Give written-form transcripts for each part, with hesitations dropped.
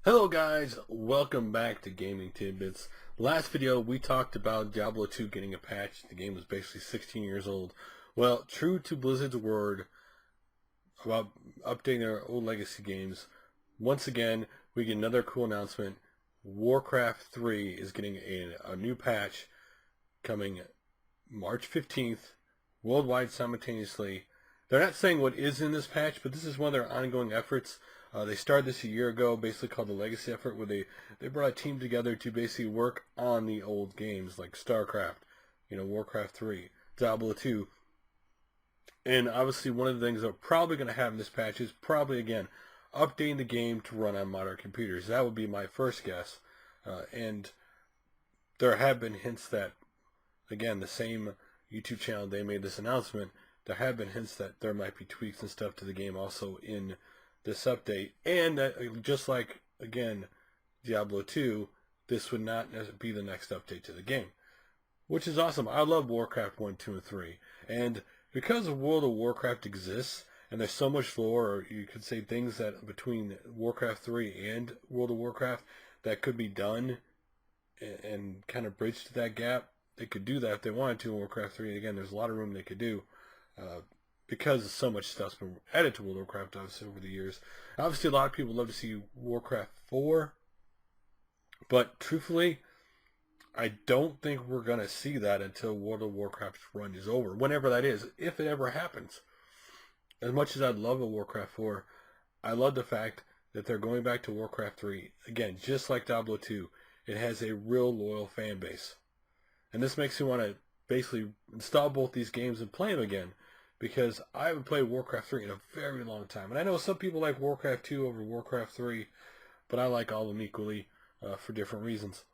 Hello guys, welcome back to Gaming Tidbits. Last video we talked about Diablo 2 getting a patch. The game was basically 16 years old. Well, true to Blizzard's word about updating their old legacy games, once again we get another cool announcement. Warcraft 3 is getting a new patch coming March 15th, worldwide simultaneously. They're not saying what is in this patch, but this is one of their ongoing efforts. They started this a year ago, basically called the Legacy Effort, where they brought a team together to basically work on the old games like StarCraft, Warcraft 3, Diablo 2. And obviously one of the things they're probably going to have in this patch is probably, again, updating the game to run on modern computers. That would be my first guess. And there have been hints that, again, the same YouTube channel they made this announcement, there have been hints that there might be tweaks and stuff to the game also in this update, and that just like again Diablo 2, this would not be the next update to the game, which is awesome. I love Warcraft 1, 2, and 3, and because World of Warcraft exists and there's so much lore, or you could say things that between Warcraft 3 and World of Warcraft that could be done and kind of bridge to that gap. They could do that if they wanted to in Warcraft 3. And again, there's a lot of room they could do because so much stuff's been added to World of Warcraft obviously over the years. Obviously, a lot of people love to see Warcraft 4, but truthfully, I don't think we're going to see that until World of Warcraft's run is over, whenever that is, if it ever happens. As much as I'd love a Warcraft 4, I love the fact that they're going back to Warcraft 3. Again, just like Diablo 2, it has a real loyal fan base. And this makes me want to basically install both these games and play them again, because I haven't played Warcraft 3 in a very long time. And I know some people like Warcraft 2 over Warcraft 3, but I like all of them equally for different reasons.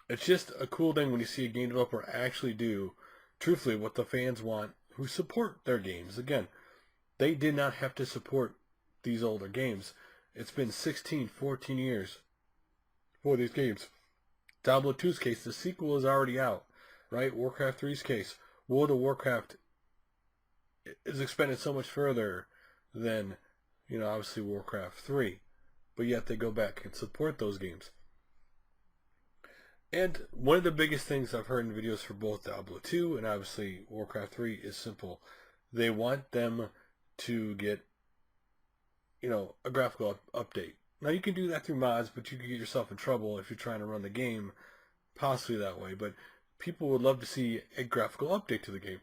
It's just a cool thing when you see a game developer actually do, truthfully, what the fans want who support their games. Again, they did not have to support these older games. It's been 16, 14 years for these games. Diablo 2's case, the sequel is already out, right? Warcraft 3's case, World of Warcraft is expanded so much further than, obviously Warcraft 3. But yet they go back and support those games. And one of the biggest things I've heard in videos for both Diablo 2 and obviously Warcraft 3 is simple. They want them to get, a graphical update. Now you can do that through mods, but you can get yourself in trouble if you're trying to run the game possibly that way. But people would love to see a graphical update to the game.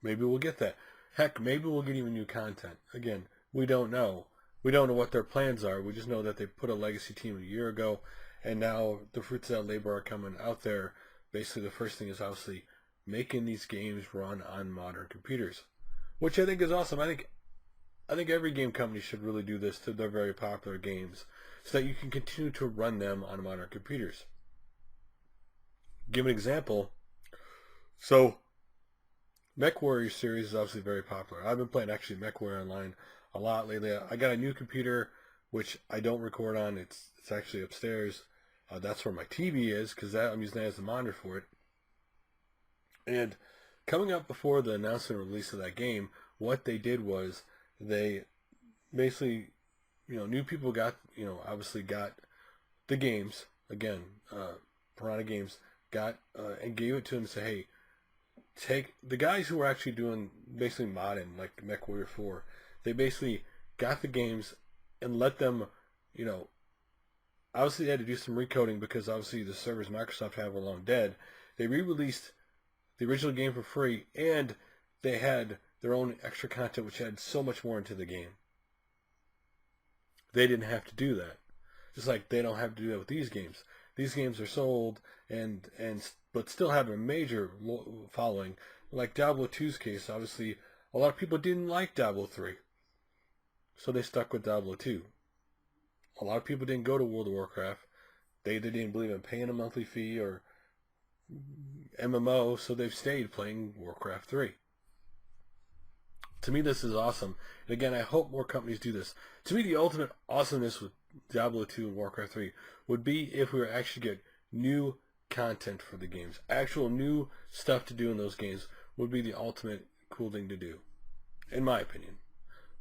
Maybe we'll get that. Heck, maybe we'll get even new content. Again, we don't know. We don't know what their plans are. We just know that they put a legacy team a year ago, and now the fruits of that labor are coming out there. Basically, the first thing is obviously making these games run on modern computers, which I think is awesome. I think every game company should really do this to their very popular games, so that you can continue to run them on modern computers. Give an example. So MechWarrior series is obviously very popular. I've been playing actually MechWarrior Online a lot lately. I got a new computer, which I don't record on. It's actually upstairs. That's where my TV is, because I'm using that as the monitor for it. And coming up before the announcement and release of that game, what they did was they basically, new people got, obviously got the games, again, Piranha Games, got and gave it to them and said, hey, take the guys who were actually doing basically modding like MechWarrior 4. They basically got the games and let them, obviously they had to do some recoding because obviously the servers Microsoft have were long dead. They re-released the original game for free, and they had their own extra content which had so much more into the game. They didn't have to do that. Just like they don't have to do that with these games. These games are sold but still have a major following. Like Diablo 2's case, obviously a lot of people didn't like Diablo 3, so they stuck with Diablo 2. A lot of people didn't go to World of Warcraft. They either didn't believe in paying a monthly fee or MMO, so they've stayed playing Warcraft 3. To me, this is awesome. And again, I hope more companies do this. To me, the ultimate awesomeness with Diablo 2 and Warcraft 3 would be if we were actually get new content for the games. Actual new stuff to do in those games would be the ultimate cool thing to do, in my opinion.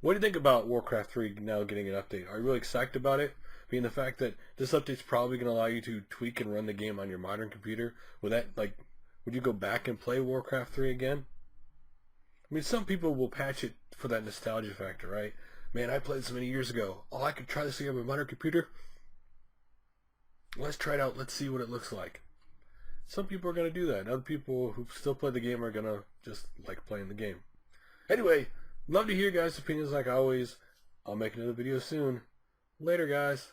What do you think about Warcraft 3 now getting an update? Are you really excited about it? Being the fact that this update's probably going to allow you to tweak and run the game on your modern computer. Would you go back and play Warcraft 3 again? I mean, some people will patch it for that nostalgia factor, right? Man, I played so many years ago. Oh, I could try this again on my modern computer. Let's try it out. Let's see what it looks like. Some people are going to do that. Other people who still play the game are going to just like playing the game. Anyway, love to hear your guys' opinions like always. I'll make another video soon. Later, guys.